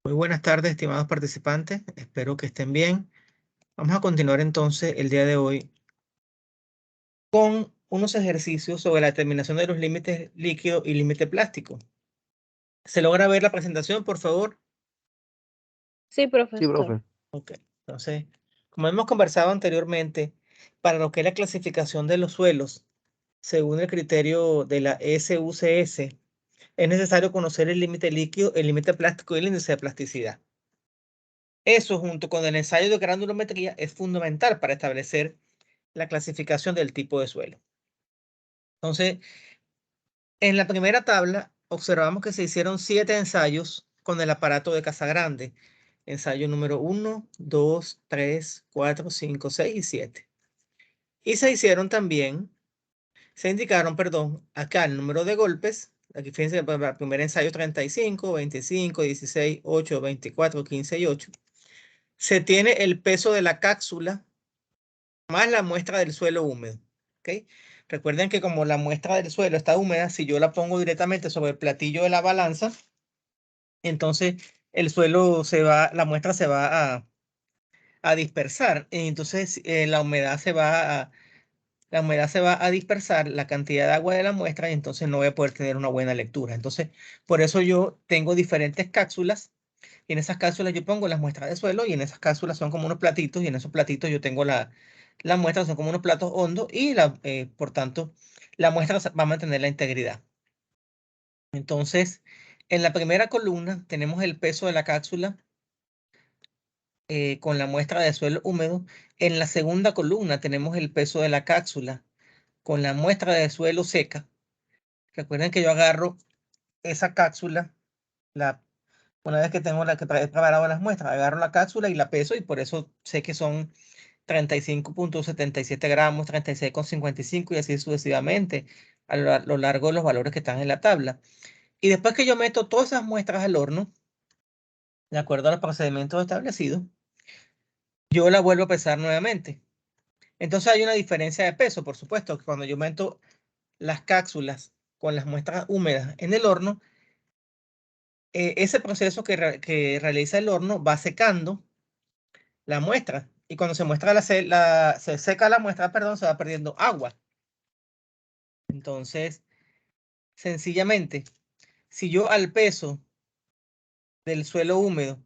Muy buenas tardes, estimados participantes. Espero que estén bien. Vamos a continuar entonces el día de hoy con unos ejercicios sobre la determinación de los límites líquido y límite plástico. ¿Se logra ver la presentación, por favor? Sí, Sí, profesor. profe. Ok. Entonces, como hemos conversado anteriormente, para lo que es la clasificación de los suelos, según el criterio de la SUCS, es necesario conocer el límite líquido, el límite plástico y el índice de plasticidad. Eso, junto con el ensayo de granulometría, es fundamental para establecer la clasificación del tipo de suelo. Entonces, en la primera tabla observamos que se hicieron 7 ensayos con el aparato de Casagrande. Ensayo número 1, 2, 3, 4, 5, 6 y 7. Y se hicieron también, se indicaron, perdón, acá el número de golpes. Aquí fíjense que el primer ensayo 35, 25, 16, 8, 24, 15 y 8. Se tiene el peso de la cápsula más la muestra del suelo húmedo. ¿Ok? Recuerden que como la muestra del suelo está húmeda, si yo la pongo directamente sobre el platillo de la balanza, entonces el suelo se va, la muestra se va a dispersar. Y entonces la humedad se va a dispersar la cantidad de agua de la muestra y entonces no voy a poder tener una buena lectura. Entonces, por eso yo tengo diferentes cápsulas y en esas cápsulas yo pongo las muestras de suelo y en esas cápsulas son como unos platitos y en esos platitos yo tengo la muestra, son como unos platos hondos y por tanto la muestra va a mantener la integridad. Entonces, en la primera columna tenemos el peso de la cápsula con la muestra de suelo húmedo. En la segunda columna tenemos el peso de la cápsula con la muestra de suelo seca. Recuerden que yo agarro esa cápsula, una vez que tengo he preparado las muestras, agarro la cápsula y la peso y por eso sé que son 35.77 gramos, 36,55 y así sucesivamente a lo largo de los valores que están en la tabla. Y después que yo meto todas esas muestras al horno, de acuerdo a los procedimientos establecidos, yo la vuelvo a pesar nuevamente. Entonces hay una diferencia de peso, por supuesto, que cuando yo meto las cápsulas con las muestras húmedas en el horno, ese proceso que realiza el horno va secando la muestra. Y cuando se seca la muestra, perdón, se va perdiendo agua. Entonces, sencillamente, si yo al peso del suelo húmedo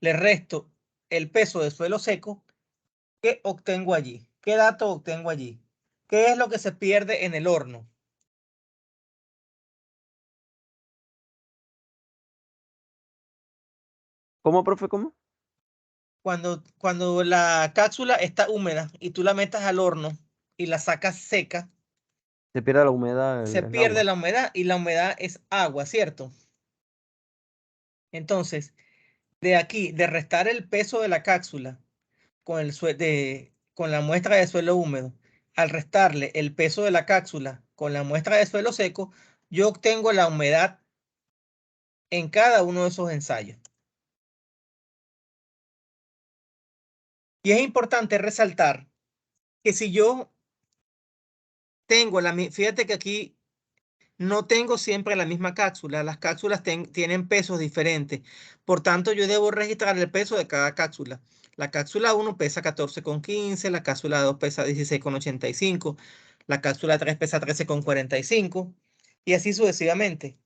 le resto el peso del suelo seco, ¿qué obtengo allí? ¿Qué dato obtengo allí? ¿Qué es lo que se pierde en el horno? ¿Cómo, profe? ¿Cómo? Cuando la cápsula está húmeda y tú la metas al horno y la sacas seca, Se pierde la humedad, se el pierde agua. la humedad y la humedad es agua, ¿cierto? Entonces, de aquí, de restar el peso de la cápsula con la muestra de suelo húmedo, al restarle el peso de la cápsula con la muestra de suelo seco, yo obtengo la humedad en cada uno de esos ensayos. Y es importante resaltar que si yo tengo fíjate que aquí no tengo siempre la misma cápsula, las cápsulas tienen pesos diferentes, por tanto yo debo registrar el peso de cada cápsula. La cápsula 1 pesa 14,15, la cápsula 2 pesa 16,85, la cápsula 3 pesa 13,45 y así sucesivamente.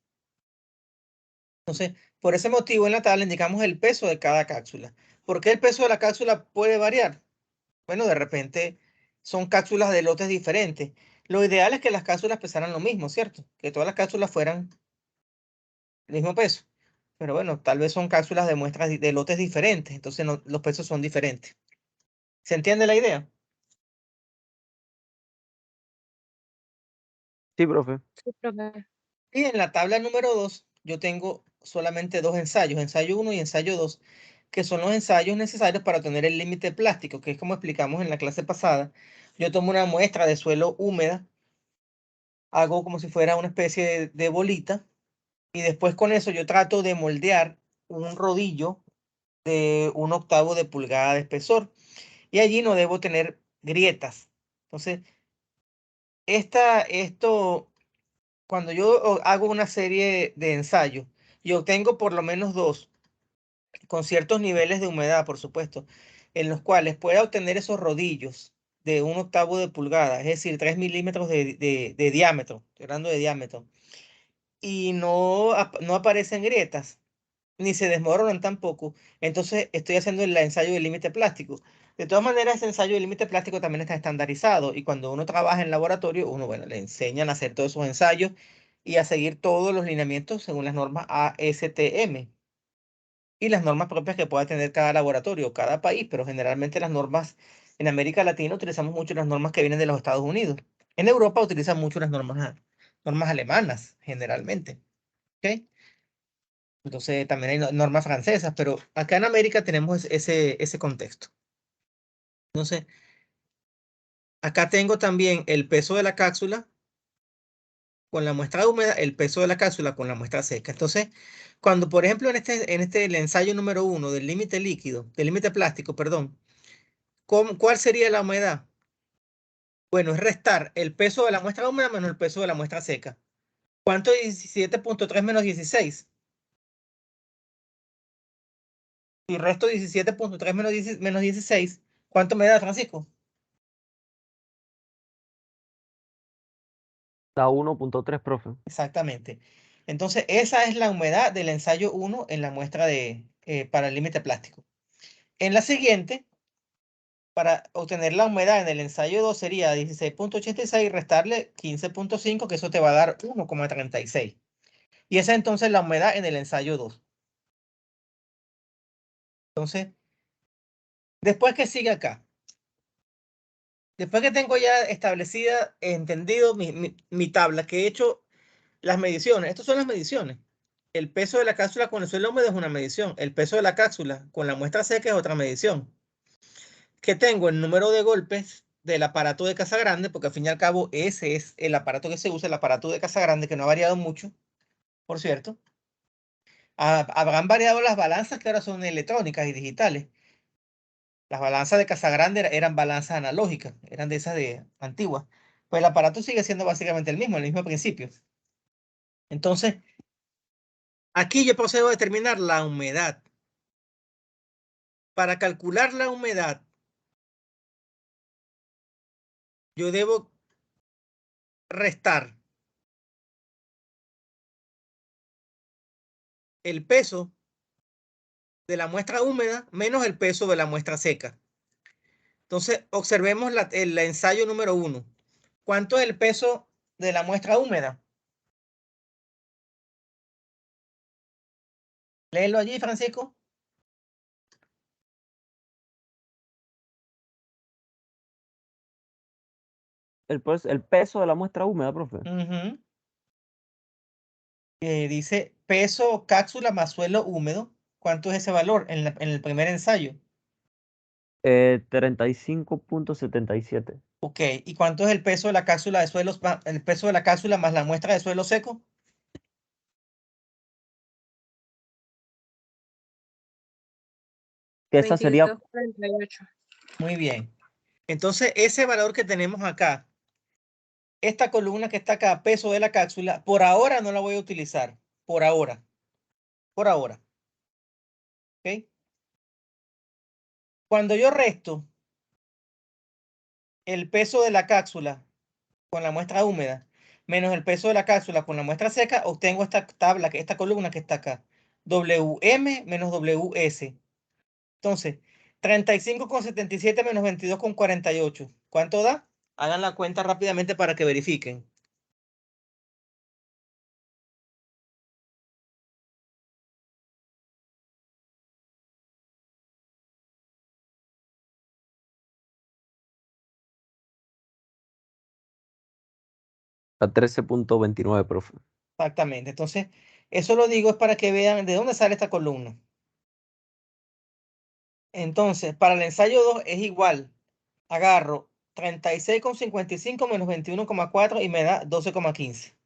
Entonces, por ese motivo en la tabla indicamos el peso de cada cápsula. ¿Por qué el peso de la cápsula puede variar? Bueno, de repente son cápsulas de lotes diferentes. Lo ideal es que las cápsulas pesaran lo mismo, ¿cierto? Que todas las cápsulas fueran el mismo peso. Pero bueno, tal vez son cápsulas de muestras de lotes diferentes, entonces los pesos son diferentes. ¿Se entiende la idea? Sí, profe. Sí, profe. Y en la tabla número 2, yo tengo solamente dos ensayos, ensayo 1 y ensayo 2, que son los ensayos necesarios para obtener el límite plástico, que es como explicamos en la clase pasada. Yo tomo una muestra de suelo húmeda, hago como si fuera una especie de bolita, y después con eso yo trato de moldear un rodillo de 1/8 de pulgada de espesor. Y allí no debo tener grietas. Entonces, cuando yo hago una serie de ensayos y obtengo por lo menos dos con ciertos niveles de humedad, por supuesto, en los cuales pueda obtener esos rodillos de 1/8 de pulgada, es decir, 3 milímetros de diámetro, estoy hablando de diámetro, y no aparecen grietas, ni se desmoronan tampoco, entonces estoy haciendo el ensayo de límite plástico. De todas maneras, ese ensayo de límite plástico también está estandarizado y cuando uno trabaja en laboratorio, uno, bueno, le enseñan a hacer todos esos ensayos y a seguir todos los lineamientos según las normas ASTM y las normas propias que pueda tener cada laboratorio, cada país, pero generalmente las normas en América Latina utilizamos mucho las normas que vienen de los Estados Unidos. En Europa utilizan mucho las normas alemanas, generalmente. ¿Ok? Entonces también hay normas francesas, pero acá en América tenemos ese contexto. Entonces, acá tengo también el peso de la cápsula con la muestra húmeda, el peso de la cápsula con la muestra seca. Entonces, cuando, por ejemplo, el ensayo número 1 del límite líquido, del límite plástico, perdón, ¿cuál sería la humedad? Bueno, es restar el peso de la muestra húmeda menos el peso de la muestra seca. ¿Cuánto es 17.3 menos 16? Y resto 17.3 menos 16, ¿cuánto me da, Francisco? Da 1.3, profe. Exactamente. Entonces, esa es la humedad del ensayo 1 en la muestra para el límite plástico. En la siguiente, para obtener la humedad en el ensayo 2 sería 16.86 y restarle 15.5, que eso te va a dar 1,36. Y esa es entonces la humedad en el ensayo 2. Entonces, después que sigue acá, después que tengo ya establecida, entendido mi tabla, que he hecho las mediciones, estas son las mediciones. El peso de la cápsula con el suelo húmedo es una medición. El peso de la cápsula con la muestra seca es otra medición. Que tengo el número de golpes del aparato de Casagrande, porque al fin y al cabo ese es el aparato que se usa, el aparato de Casagrande, que no ha variado mucho, por cierto. Habrán variado las balanzas que ahora son electrónicas y digitales. Las balanzas de Casagrande eran balanzas analógicas, eran de esas de antiguas. Pues el aparato sigue siendo básicamente el mismo principio. Entonces, aquí yo procedo a determinar la humedad. Para calcular la humedad, yo debo restar el peso de la muestra húmeda menos el peso de la muestra seca. Entonces, observemos el ensayo número 1. ¿Cuánto es el peso de la muestra húmeda? Léelo allí, Francisco. El peso de la muestra húmeda, profe. Dice peso cápsula más suelo húmedo. ¿Cuánto es ese valor en el primer ensayo? 35.77. Ok, ¿y cuánto es el peso de la cápsula de suelos, el peso de la cápsula más la muestra de suelo seco? 22.48. Muy bien. Entonces, ese valor que tenemos acá, esta columna que está acá, peso de la cápsula, por ahora no la voy a utilizar. Por ahora. Por ahora. ¿Ok? Cuando yo resto el peso de la cápsula con la muestra húmeda menos el peso de la cápsula con la muestra seca, obtengo esta tabla, esta columna que está acá. WM menos WS. Entonces, 35,77 menos 22,48. ¿Cuánto da? Hagan la cuenta rápidamente para que verifiquen. A 13.29, profe. Exactamente. Entonces, eso lo digo es para que vean de dónde sale esta columna. Entonces, para el ensayo 2 es igual. Agarro 36,55 menos 21,4 y me da 12,15.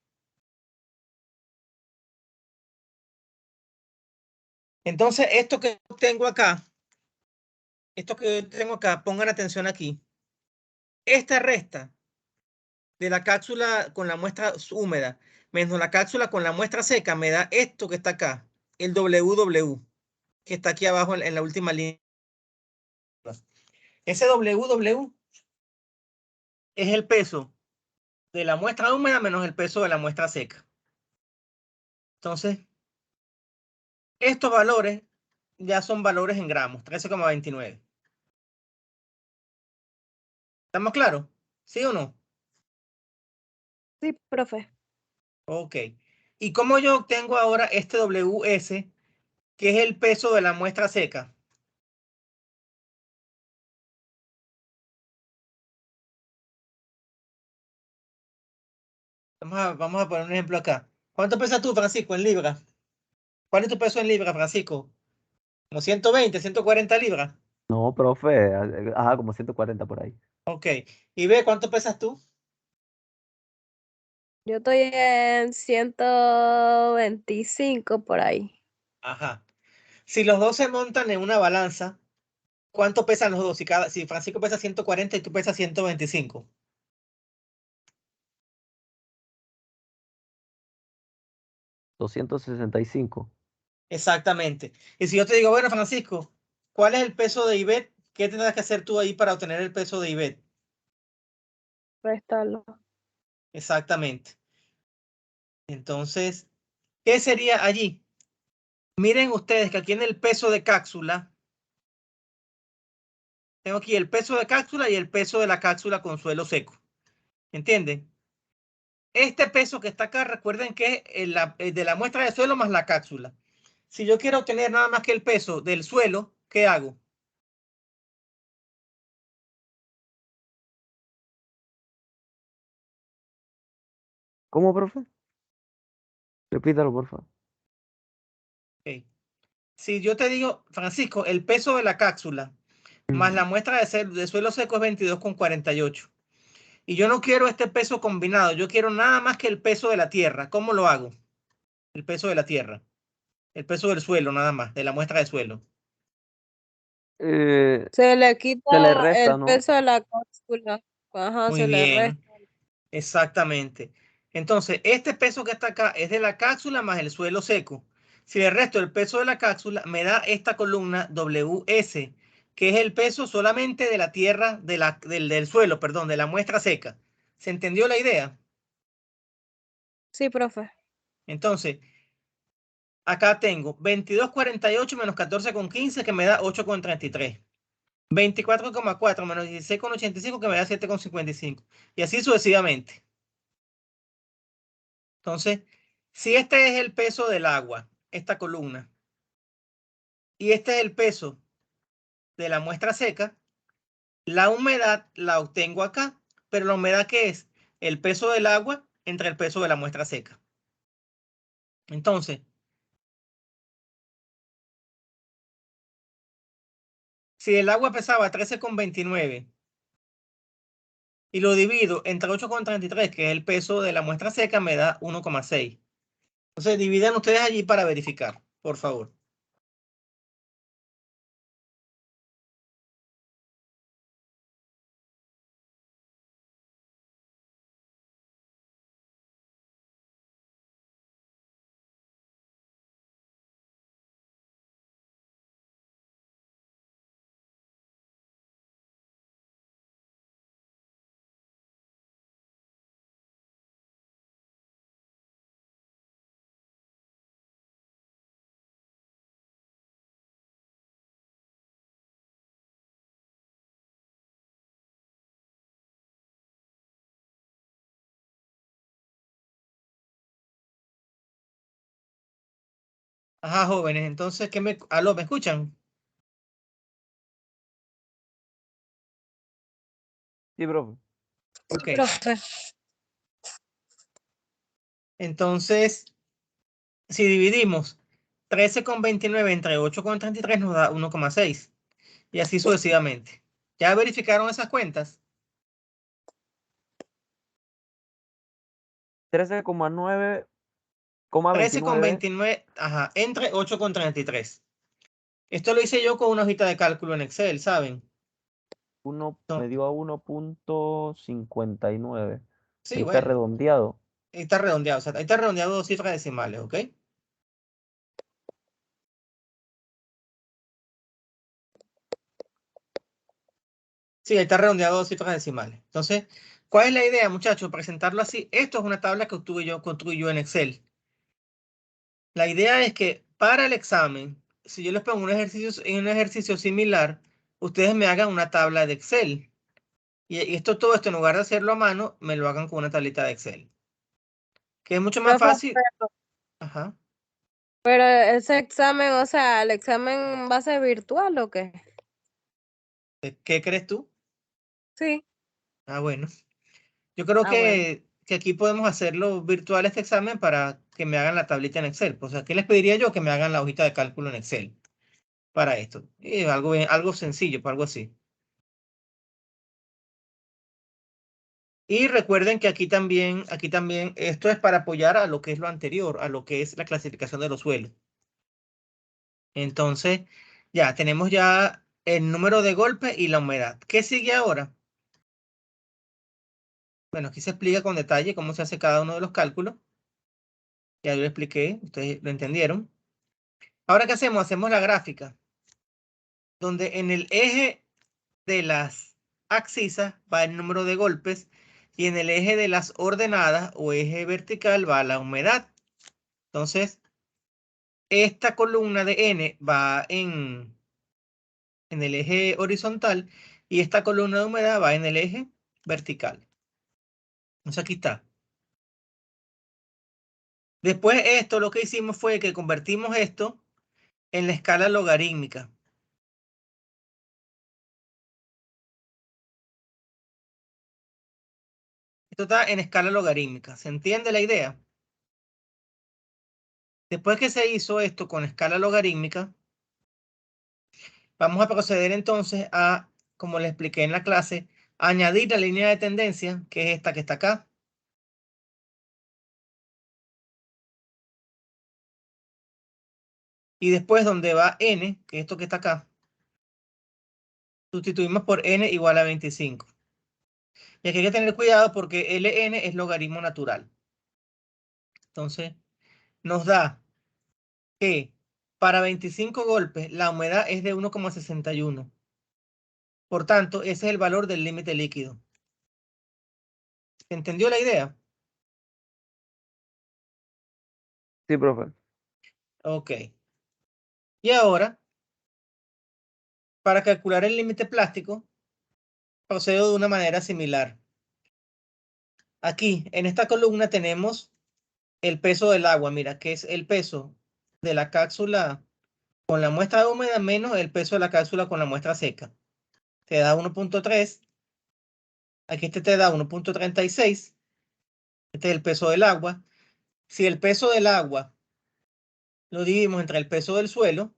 Entonces, esto que tengo acá, pongan atención aquí. Esta resta de la cápsula con la muestra húmeda menos la cápsula con la muestra seca me da esto que está acá, el WW. que está aquí abajo en la última línea. Ese WW es el peso de la muestra húmeda menos el peso de la muestra seca. Entonces, estos valores ya son valores en gramos, 13,29. ¿Estamos claros? ¿Sí o no? Sí, profe. Ok. ¿Y cómo yo obtengo ahora este WS, que es el peso de la muestra seca? Vamos a poner un ejemplo acá. ¿Cuánto pesas tú, Francisco, en libras? ¿Cuál es tu peso en libras, Francisco? ¿Como 120, 140 libras? No, profe. Ajá, como 140 por ahí. Ok. ¿Y ve cuánto pesas tú? Yo estoy en 125 por ahí. Ajá. Si los dos se montan en una balanza, ¿cuánto pesan los dos? Si Francisco pesa 140 y tú pesas 125. 265. Exactamente. Y si yo te digo, bueno, Francisco, ¿cuál es el peso de Ivette? ¿Qué tendrás que hacer tú ahí para obtener el peso de Ivette? Restarlo. Exactamente. Entonces, ¿qué sería allí? Miren ustedes que aquí en el peso de cápsula, tengo aquí el peso de cápsula y el peso de la cápsula con suelo seco. ¿Entienden? Este peso que está acá, recuerden que es el de la muestra de suelo más la cápsula. Si yo quiero obtener nada más que el peso del suelo, ¿qué hago? ¿Cómo, profe? Repítalo, por favor. Ok. Si yo te digo, Francisco, el peso de la cápsula más la muestra de suelo seco es 22,48. Y yo no quiero este peso combinado, yo quiero nada más que el peso de la tierra. ¿Cómo lo hago? El peso de la tierra. El peso del suelo, nada más, de la muestra de suelo. Eh, Se le quita Se le resta, el ¿no? peso de la cápsula. Ajá, Muy se le resta. bien, exactamente. Entonces, este peso que está acá es de la cápsula más el suelo seco. Si le resto el peso de la cápsula, me da esta columna WS, que es el peso solamente de la tierra, del suelo, perdón, de la muestra seca. ¿Se entendió la idea? Sí, profe. Entonces, acá tengo 22,48 menos 14,15 que me da 8,33. 24,4 menos 16,85 que me da 7,55. Y así sucesivamente. Entonces, si este es el peso del agua, esta columna, y este es el peso de la muestra seca, la humedad la obtengo acá. Pero la humedad, ¿qué es? El peso del agua entre el peso de la muestra seca. Entonces, si el agua pesaba 13,29 y lo divido entre 8,33, que es el peso de la muestra seca, me da 1,6. Entonces, dividan ustedes allí para verificar, por favor. Ajá, jóvenes, entonces, ¿aló, me escuchan? Sí, profe. Ok, Profe. entonces, si dividimos 13,29 entre 8,33 nos da 1,6 y así sucesivamente. ¿Ya verificaron esas cuentas? 13,9,29. 13,29, ajá, entre 8,33. Esto lo hice yo con una hojita de cálculo en Excel, ¿saben? Me No, dio a 1,59. sí, Ahí está bueno, redondeado. ahí está redondeado, o sea, ahí está redondeado 2 cifras decimales, ¿ok? Sí, ahí está redondeado a dos cifras decimales. Entonces, ¿cuál es la idea, muchachos? Presentarlo así. Esto es una tabla que construí yo en Excel. La idea es que para el examen, si yo les pongo un ejercicio similar, ustedes me hagan una tabla de Excel. Y todo esto, en lugar de hacerlo a mano, me lo hagan con una tablita de Excel. Que es mucho más Profe, fácil. Ajá. pero ese examen, o sea, ¿el examen va a ser virtual o qué? ¿Qué crees tú? Sí. Ah, bueno. Yo creo Ah, bueno. que aquí podemos hacerlo virtual este examen para que me hagan la tablita en Excel. Pues aquí les pediría yo que me hagan la hojita de cálculo en Excel para esto. Y algo sencillo, pues algo así. Y recuerden que aquí también, esto es para apoyar a lo que es lo anterior, a lo que es la clasificación de los suelos. Entonces, ya tenemos ya el número de golpes y la humedad. ¿Qué sigue ahora? Bueno, aquí se explica con detalle cómo se hace cada uno de los cálculos. Ya yo lo expliqué, ustedes lo entendieron. Ahora, ¿qué hacemos? Hacemos la gráfica, donde en el eje de las abscisas va el número de golpes y en el eje de las ordenadas o eje vertical va la humedad. Entonces, esta columna de N va en el eje horizontal y esta columna de humedad va en el eje vertical. Entonces aquí está. Después esto lo que hicimos fue que convertimos esto en la escala logarítmica. Esto está en escala logarítmica. ¿Se entiende la idea? Después que se hizo esto con escala logarítmica, vamos a proceder entonces a, como les expliqué en la clase, añadir la línea de tendencia, que es esta que está acá. Y después donde va n, que es esto que está acá, sustituimos por n igual a 25. Y aquí hay que tener cuidado porque ln es logaritmo natural. Entonces, nos da que para 25 golpes la humedad es de 1,61. Por tanto, ese es el valor del límite líquido. ¿Se entendió la idea? Sí, profe. Ok. Y ahora, para calcular el límite plástico, procedo de una manera similar. Aquí, en esta columna tenemos el peso del agua. Mira, que es el peso de la cápsula con la muestra húmeda menos el peso de la cápsula con la muestra seca. Te da 1,3. Aquí te da 1,36. Este es el peso del agua. Si el peso del agua lo dividimos entre el peso del suelo,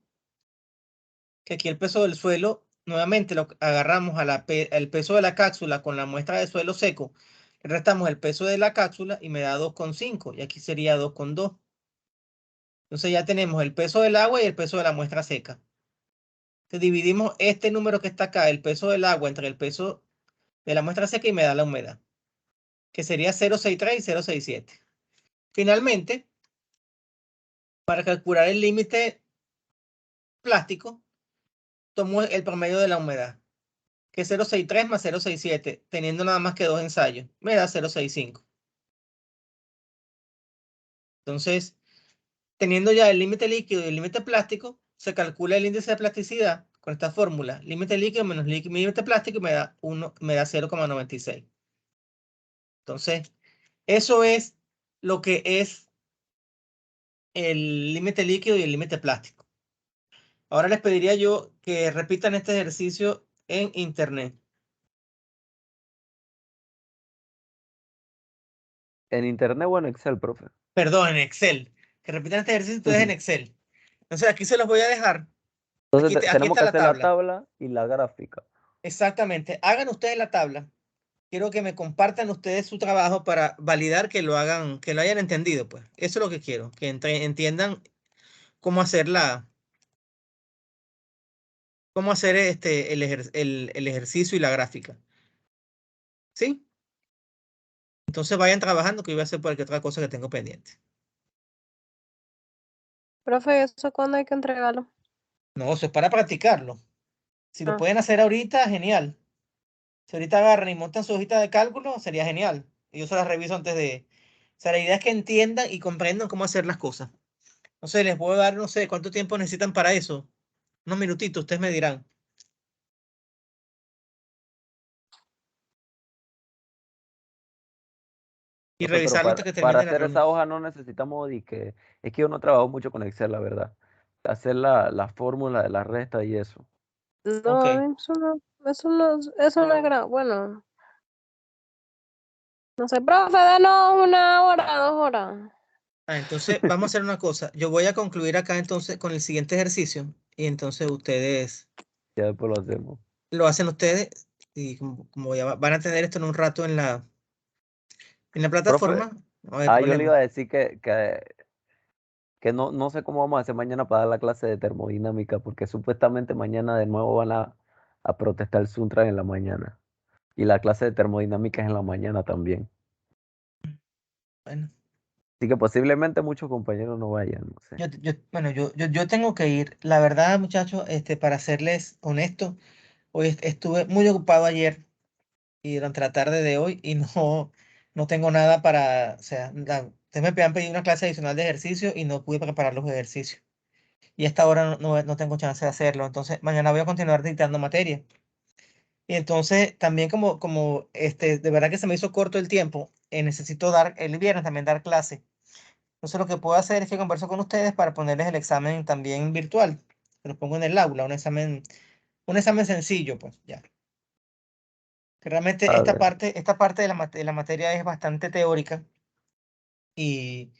que aquí el peso del suelo, nuevamente lo agarramos al peso de la cápsula con la muestra de suelo seco, le restamos el peso de la cápsula y me da 2,5 y aquí sería 2,2. Entonces ya tenemos el peso del agua y el peso de la muestra seca. Entonces dividimos este número que está acá, el peso del agua, entre el peso de la muestra seca y me da la humedad, que sería 0,63 y 0,67. Finalmente, para calcular el límite plástico, tomo el promedio de la humedad, que es 0,63 más 0,67, teniendo nada más que dos ensayos, me da 0,65. Entonces, teniendo ya el límite líquido y el límite plástico, se calcula el índice de plasticidad con esta fórmula, límite líquido menos límite plástico, y me da 0,96. Entonces, eso es lo que es el límite líquido y el límite plástico. Ahora les pediría yo que repitan este ejercicio en internet. En internet o en Excel, profe. Perdón, en Excel. Que repitan este ejercicio ustedes en Excel. Entonces aquí se los voy a dejar. Entonces Aquí tenemos está que la hacer la tabla. tabla y la gráfica. Exactamente. Hagan ustedes la tabla. Quiero que me compartan ustedes su trabajo para validar que lo hagan, que lo hayan entendido, pues. Eso es lo que quiero, que entiendan cómo hacer cómo hacer el ejercicio y la gráfica. ¿Sí? Entonces vayan trabajando que yo voy a hacer cualquier otra cosa que tengo pendiente. Profe, ¿eso cuándo hay que entregarlo? No, eso es para practicarlo. Si lo Ah. pueden hacer ahorita, genial. Si ahorita agarran y montan su hojita de cálculo, sería genial. Y yo se las reviso antes de... O sea, la idea es que entiendan y comprendan cómo hacer las cosas. No sé, les puedo dar, no sé, cuánto tiempo necesitan para eso. Unos minutitos, ustedes me dirán. Y Profe, pero revisarlo antes que para termine la hacer reunión. esa hoja no necesitamos de que, es que yo no trabajo mucho con Excel, la verdad. Hacer la fórmula de la resta y eso. Ok. No, eso no es gran, bueno, no sé, profe, denos 1 hora, 2 horas. Entonces vamos a hacer una cosa. Yo voy a concluir acá entonces con el siguiente ejercicio. Y entonces ustedes Ya después lo hacemos. lo hacen ustedes. Y como ya van a tener esto en un rato en la Profe, plataforma, no va a haber yo le problema. iba a decir que no sé cómo vamos a hacer mañana para dar la clase de termodinámica, porque supuestamente mañana de nuevo van a protestar el Suntran en la mañana. Y la clase de termodinámica es en la mañana también. Bueno. Así que posiblemente muchos compañeros no vayan, no sé. Bueno, yo tengo que ir. La verdad, muchachos, para serles honesto, hoy estuve muy ocupado ayer y durante la tarde de hoy y no tengo nada para, o sea, ustedes me habían pedido una clase adicional de ejercicio y no pude preparar los ejercicios. Y a esta hora no tengo chance de hacerlo. Entonces, mañana voy a continuar dictando materia. Y entonces, también de verdad que se me hizo corto el tiempo, necesito dar, el viernes también dar clase. Entonces lo que puedo hacer es que converso con ustedes para ponerles el examen también virtual. Se los pongo en el aula, un examen sencillo, pues ya. Que realmente A ver, esta parte de de la materia es bastante teórica y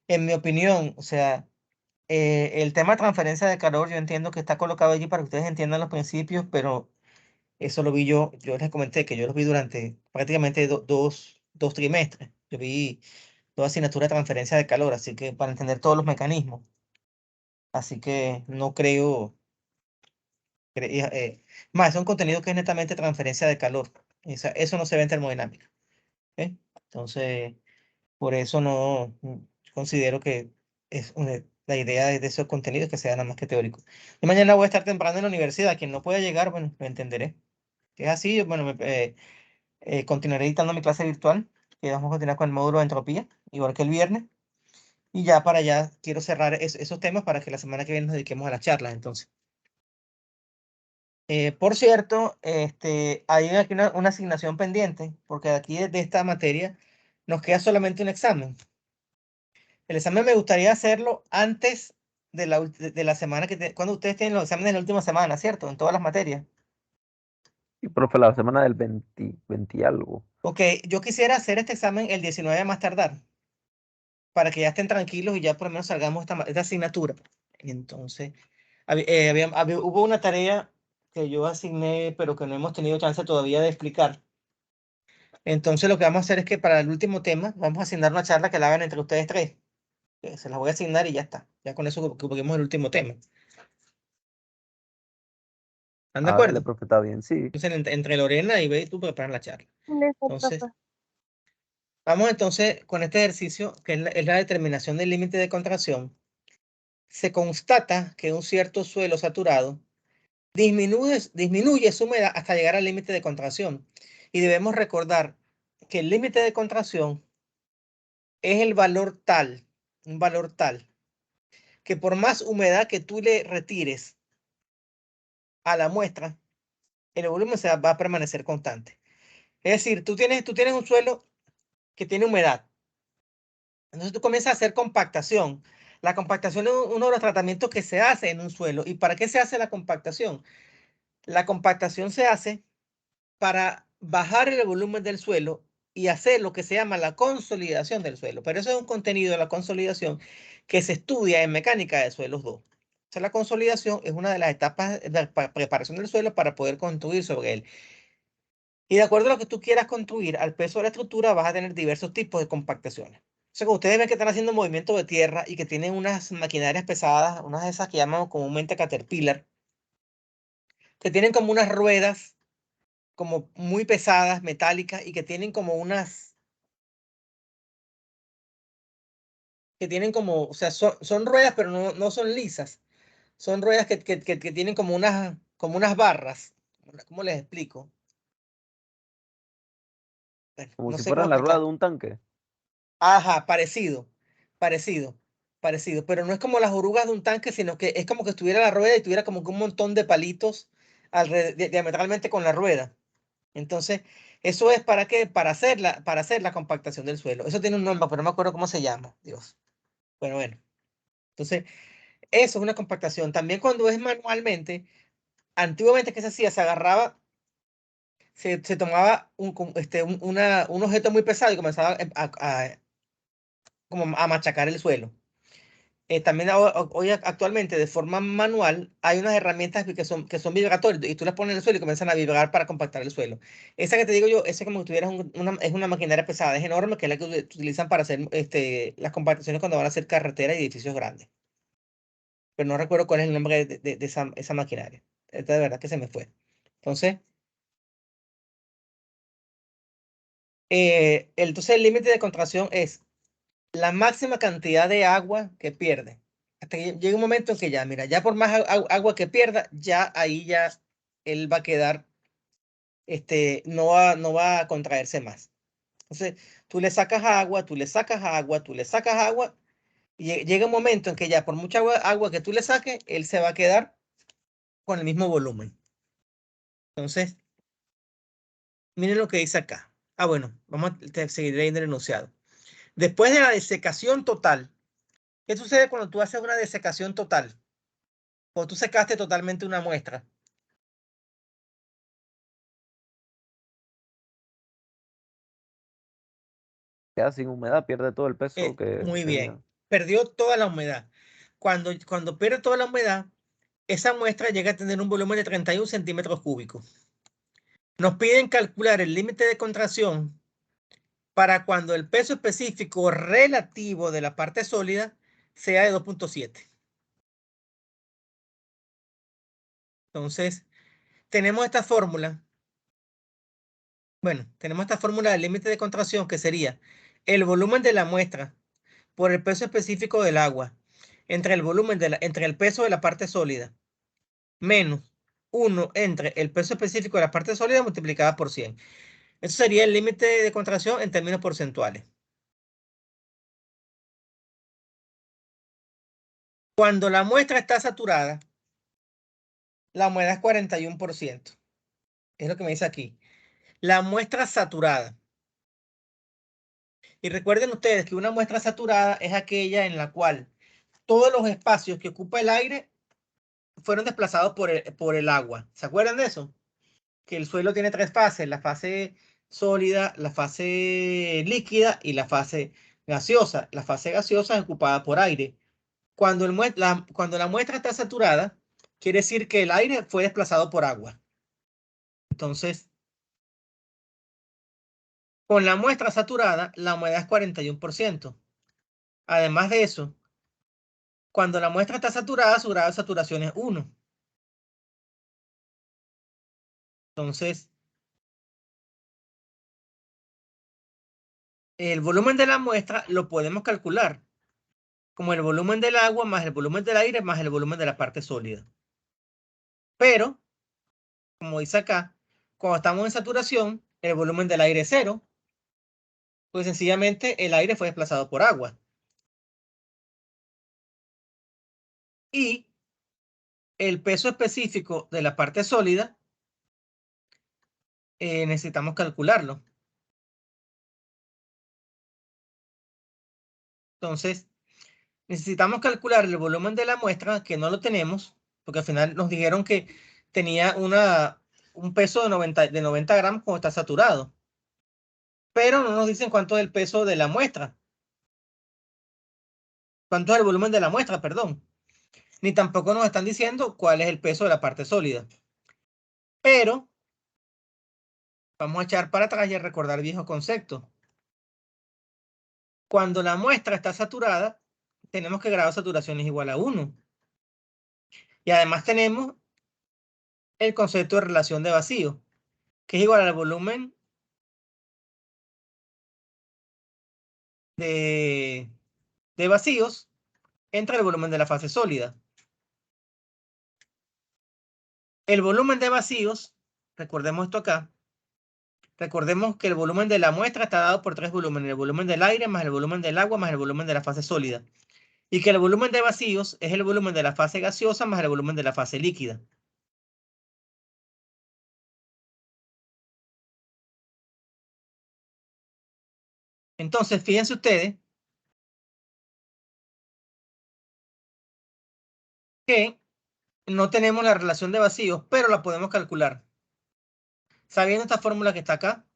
en mi opinión, o sea, el tema de transferencia de calor, yo entiendo que está colocado allí para que ustedes entiendan los principios, pero eso lo vi yo les comenté que yo lo vi durante prácticamente dos trimestres. Yo vi toda asignatura de transferencia de calor, así que para entender todos los mecanismos. Así que no creo, más, es un contenido que es netamente transferencia de calor. Eso no se ve en termodinámica. ¿Eh? Entonces, por eso no considero que la idea de esos contenidos que sea nada más que teórico. Y mañana voy a estar temprano en la universidad. Quien no pueda llegar, bueno, lo entenderé. Si es así, bueno, continuaré dictando mi clase virtual, que vamos a continuar con el módulo de entropía, igual que el viernes. Y ya para allá quiero cerrar esos temas para que la semana que viene nos dediquemos a las charlas, entonces. Por cierto, hay aquí una asignación pendiente, porque aquí de esta materia nos queda solamente un examen. El examen me gustaría hacerlo antes de la semana cuando ustedes tienen los exámenes de la última semana, ¿cierto? En todas las materias. y profe, la semana del 20 y algo. Ok, yo quisiera hacer este examen el 19 a más tardar, para que ya estén tranquilos y ya por lo menos salgamos esta asignatura. Y entonces, hubo una tarea que yo asigné, pero que no hemos tenido chance todavía de explicar. Entonces lo que vamos a hacer es que para el último tema vamos a asignar una charla que la hagan entre ustedes tres. Se las voy a asignar y ya está. Ya con eso cubrimos el último tema. ¿Están de Hágale, acuerdo? profe, está bien, sí. Entonces entre Lorena y Bey tú preparan la charla. Listo, Entonces, profe. vamos entonces con este ejercicio que es la determinación del límite de contracción. Se constata que un cierto suelo saturado disminuye su humedad hasta llegar al límite de contracción. Y debemos recordar que el límite de contracción es un valor tal que por más humedad que tú le retires a la muestra, el volumen va a permanecer constante. Es decir, tú tienes un suelo que tiene humedad. Entonces tú comienzas a hacer compactación. La compactación es uno de los tratamientos que se hace en un suelo. ¿Y para qué se hace la compactación? La compactación se hace para bajar el volumen del suelo y hacer lo que se llama la consolidación del suelo. Pero eso es un contenido de la consolidación que se estudia en mecánica de suelos 2. O sea, la consolidación es una de las etapas de la preparación del suelo para poder construir sobre él. Y de acuerdo a lo que tú quieras construir, al peso de la estructura vas a tener diversos tipos de compactaciones. O sea, como ustedes ven que están haciendo movimiento de tierra y que tienen unas maquinarias pesadas, unas de esas que llamamos comúnmente Caterpillar, que tienen como unas ruedas como muy pesadas, metálicas, y que tienen como que tienen como, o sea, son ruedas, pero no son lisas. Son ruedas que tienen como unas barras. ¿Cómo les explico? Bueno, Como no si sé cómo fueran la rueda explicar. de un tanque. Ajá, parecido, parecido, parecido. Pero no es como las orugas de un tanque, sino que es como que estuviera la rueda y tuviera como que un montón de palitos diametralmente con la rueda. Entonces, eso es para qué? Para hacer la compactación del suelo. Eso tiene un nombre, pero no me acuerdo cómo se llama. Dios. Bueno. Entonces, eso es una compactación. También cuando es manualmente, antiguamente, ¿qué se hacía? Se agarraba, se tomaba un objeto muy pesado y comenzaba como a machacar el suelo. También hoy actualmente de forma manual hay unas herramientas que son vibratorias y tú las pones en el suelo y comienzan a vibrar para compactar el suelo. Esa que te digo yo, esa como si tuvieras es una maquinaria pesada, es enorme, que es la que utilizan para hacer las compactaciones cuando van a hacer carreteras y edificios grandes. Pero no recuerdo cuál es el nombre de esa maquinaria. Esta de verdad que se me fue. Entonces, entonces el límite de contracción es la máxima cantidad de agua que pierde. Hasta que llega un momento en que ya, mira, ya por más agua que pierda, ya ahí ya él va a quedar, no va a contraerse más. Entonces, tú le sacas agua, tú le sacas agua, tú le sacas agua, y llega un momento en que ya por mucha agua que tú le saques, él se va a quedar con el mismo volumen. Entonces, miren lo que dice acá. Bueno, vamos a seguir leyendo el enunciado. Después de la desecación total, ¿qué sucede cuando tú haces una desecación total? O tú secaste totalmente una muestra. Queda sin humedad, pierde todo el peso que Muy tenía. bien. Perdió toda la humedad. Cuando pierde toda la humedad, esa muestra llega a tener un volumen de 31 centímetros cúbicos. Nos piden calcular el límite de contracción para cuando el peso específico relativo de la parte sólida sea de 2.7. Entonces, tenemos esta fórmula. Bueno, tenemos esta fórmula del límite de contracción que sería el volumen de la muestra por el peso específico del agua entre el peso de la parte sólida menos 1 entre el peso específico de la parte sólida multiplicada por 100. Eso sería el límite de contracción en términos porcentuales. Cuando la muestra está saturada, la humedad es 41%. Es lo que me dice aquí. La muestra saturada. Y recuerden ustedes que una muestra saturada es aquella en la cual todos los espacios que ocupa el aire fueron desplazados por el agua. ¿Se acuerdan de eso? Que el suelo tiene tres fases: la fase sólida, la fase líquida y la fase gaseosa. La fase gaseosa es ocupada por aire. Cuando la muestra está saturada, quiere decir que el aire fue desplazado por agua. Entonces, con la muestra saturada, la humedad es 41%. Además de eso, cuando la muestra está saturada, su grado de saturación es 1. Entonces, el volumen de la muestra lo podemos calcular como el volumen del agua más el volumen del aire más el volumen de la parte sólida. Pero, como dice acá, cuando estamos en saturación, el volumen del aire es 0, pues sencillamente el aire fue desplazado por agua. Y el peso específico de la parte sólida necesitamos calcularlo. Entonces, necesitamos calcular el volumen de la muestra, que no lo tenemos, porque al final nos dijeron que tenía un peso de 90 gramos cuando está saturado. Pero no nos dicen cuánto es el peso de la muestra. Cuánto es el volumen de la muestra, perdón. Ni tampoco nos están diciendo cuál es el peso de la parte sólida. Pero vamos a echar para atrás y a recordar viejos conceptos. Cuando la muestra está saturada, tenemos que el grado de saturación es igual a 1. Y además tenemos el concepto de relación de vacío, que es igual al volumen de vacíos entre el volumen de la fase sólida. El volumen de vacíos, recordemos esto acá, Recordemos que el volumen de la muestra está dado por tres volúmenes: el volumen del aire, más el volumen del agua, más el volumen de la fase sólida. Y que el volumen de vacíos es el volumen de la fase gaseosa más el volumen de la fase líquida. Entonces, fíjense ustedes que no tenemos la relación de vacíos, pero la podemos calcular. Sabiendo esta fórmula que está acá,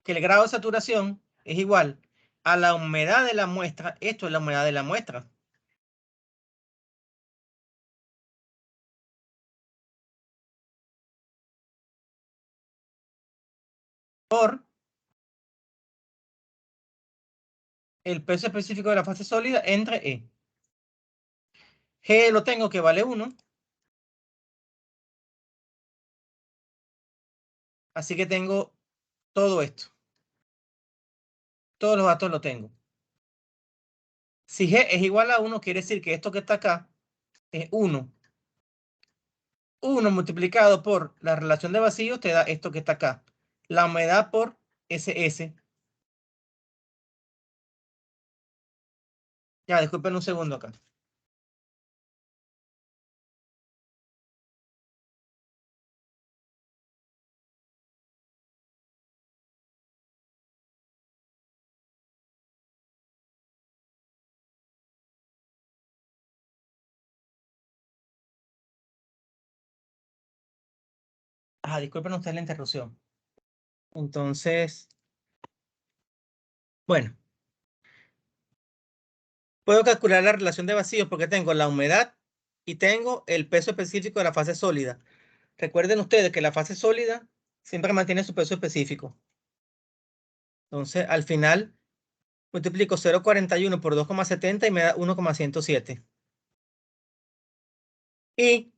que el grado de saturación es igual a la humedad de la muestra. Esto es la humedad de la muestra. Por el peso específico de la fase sólida entre E. G lo tengo que vale 1. Así que tengo todo esto. Todos los datos lo tengo. Si G es igual a 1, quiere decir que esto que está acá es 1. 1 multiplicado por la relación de vacíos te da esto que está acá. La humedad por SS. Ya, disculpen un segundo acá. Ajá, disculpen ustedes la interrupción. Entonces, bueno, puedo calcular la relación de vacíos porque tengo la humedad y tengo el peso específico de la fase sólida. Recuerden ustedes que la fase sólida siempre mantiene su peso específico. Entonces, al final, multiplico 0,41 por 2,70 y me da 1,107. Y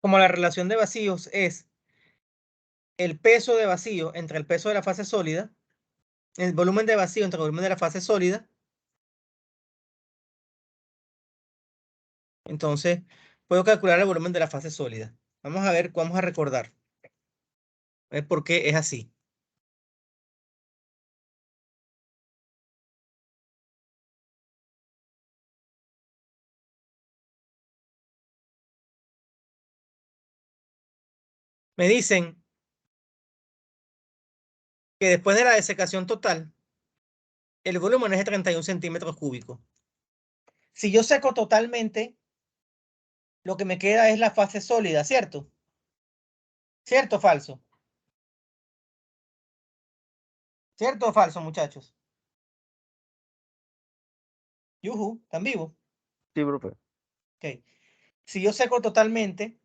como la relación de vacíos es el peso de vacío entre el peso de la fase sólida, el volumen de vacío entre el volumen de la fase sólida, entonces puedo calcular el volumen de la fase sólida. Vamos a ver, vamos a recordar. A ver por qué es así. Me dicen que después de la desecación total, el volumen es de 31 centímetros cúbicos. Si yo seco totalmente, lo que me queda es la fase sólida, ¿cierto? ¿Cierto o falso? ¿Cierto o falso, muchachos? Yuhu, ¿están vivos? Sí, profe. Ok. Si yo seco totalmente,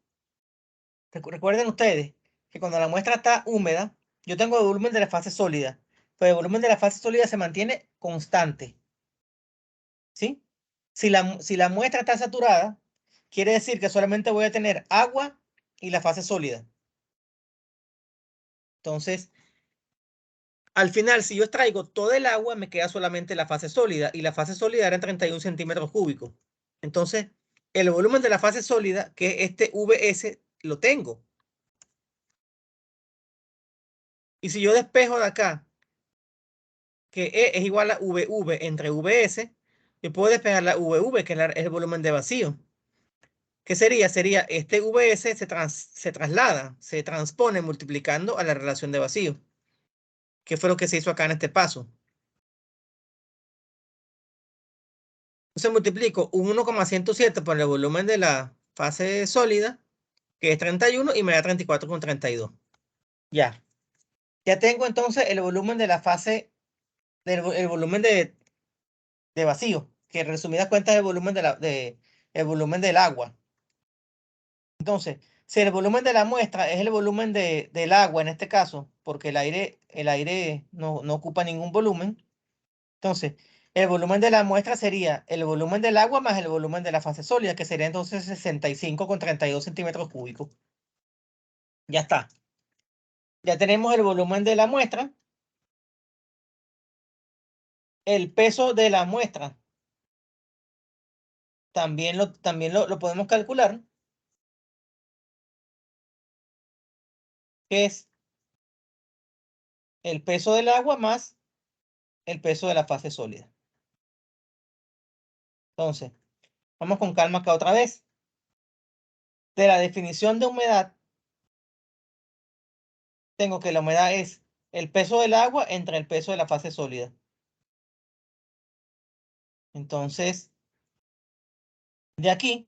recuerden ustedes que cuando la muestra está húmeda, yo tengo el volumen de la fase sólida, pero el volumen de la fase sólida se mantiene constante. ¿Sí? Si la muestra está saturada, quiere decir que solamente voy a tener agua y la fase sólida. Entonces, al final, si yo extraigo todo el agua, me queda solamente la fase sólida, y la fase sólida era en 31 centímetros cúbicos. Entonces, el volumen de la fase sólida, que es este VS, lo tengo. Y si yo despejo de acá, que E es igual a VV entre VS, yo puedo despejar la VV, que es el volumen de vacío. ¿Qué sería? Sería este VS se traslada, se transpone multiplicando a la relación de vacío. ¿Qué fue lo que se hizo acá en este paso? Entonces multiplico un 1,107 por el volumen de la fase sólida, que es 31, y me da 34,32. Ya. Ya tengo entonces el volumen de la fase, el volumen de vacío, que en resumidas cuentas es el volumen, el volumen del agua. Entonces, si el volumen de la muestra es el volumen del agua en este caso, porque el aire no ocupa ningún volumen, entonces el volumen de la muestra sería el volumen del agua más el volumen de la fase sólida, que sería entonces 65,32 centímetros cúbicos. Ya está. Ya tenemos el volumen de la muestra, el peso de la muestra. También lo podemos calcular, que es el peso del agua más el peso de la fase sólida. Entonces, vamos con calma acá otra vez. De la definición de humedad, tengo que la humedad es el peso del agua entre el peso de la fase sólida. Entonces, de aquí,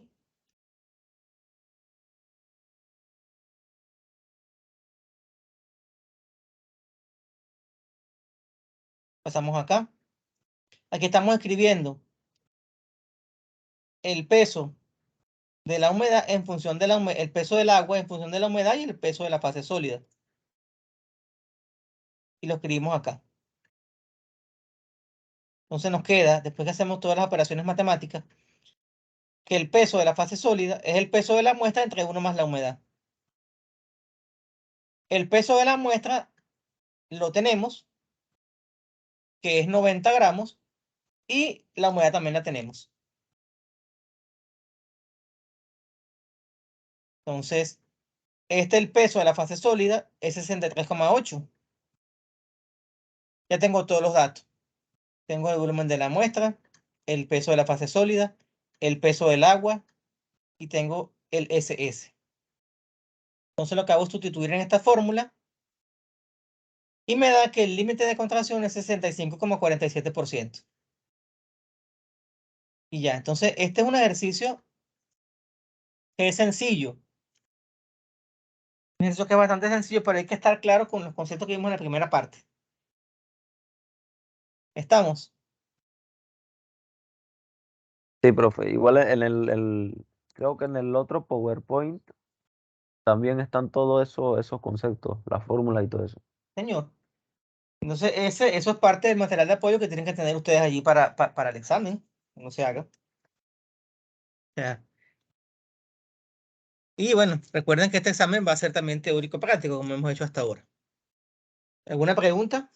pasamos acá. Aquí estamos escribiendo el peso de la humedad en función de el peso del agua en función de la humedad y el peso de la fase sólida. Y lo escribimos acá. Entonces nos queda, después que hacemos todas las operaciones matemáticas, que el peso de la fase sólida es el peso de la muestra entre 1 más la humedad. El peso de la muestra lo tenemos, que es 90 gramos, y la humedad también la tenemos. Entonces, el peso de la fase sólida es 63,8. Ya tengo todos los datos. Tengo el volumen de la muestra, el peso de la fase sólida, el peso del agua y tengo el SS. Entonces lo que hago es sustituir en esta fórmula y me da que el límite de contracción es 65,47%. Y ya, entonces este es un ejercicio que es sencillo. Un ejercicio que es bastante sencillo, pero hay que estar claro con los conceptos que vimos en la primera parte. ¿Estamos? Sí, profe. Igual creo que en el otro PowerPoint también están todos esos conceptos, las fórmulas y todo eso. Señor. Entonces, eso es parte del material de apoyo que tienen que tener ustedes allí para el examen, no se haga. Ya. Y bueno, recuerden que este examen va a ser también teórico práctico, como hemos hecho hasta ahora. ¿Alguna pregunta?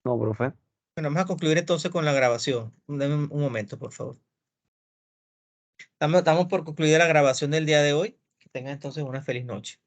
No, profe. Bueno, vamos a concluir entonces con la grabación. Dame un momento, por favor. Estamos por concluir la grabación del día de hoy. Que tengan entonces una feliz noche.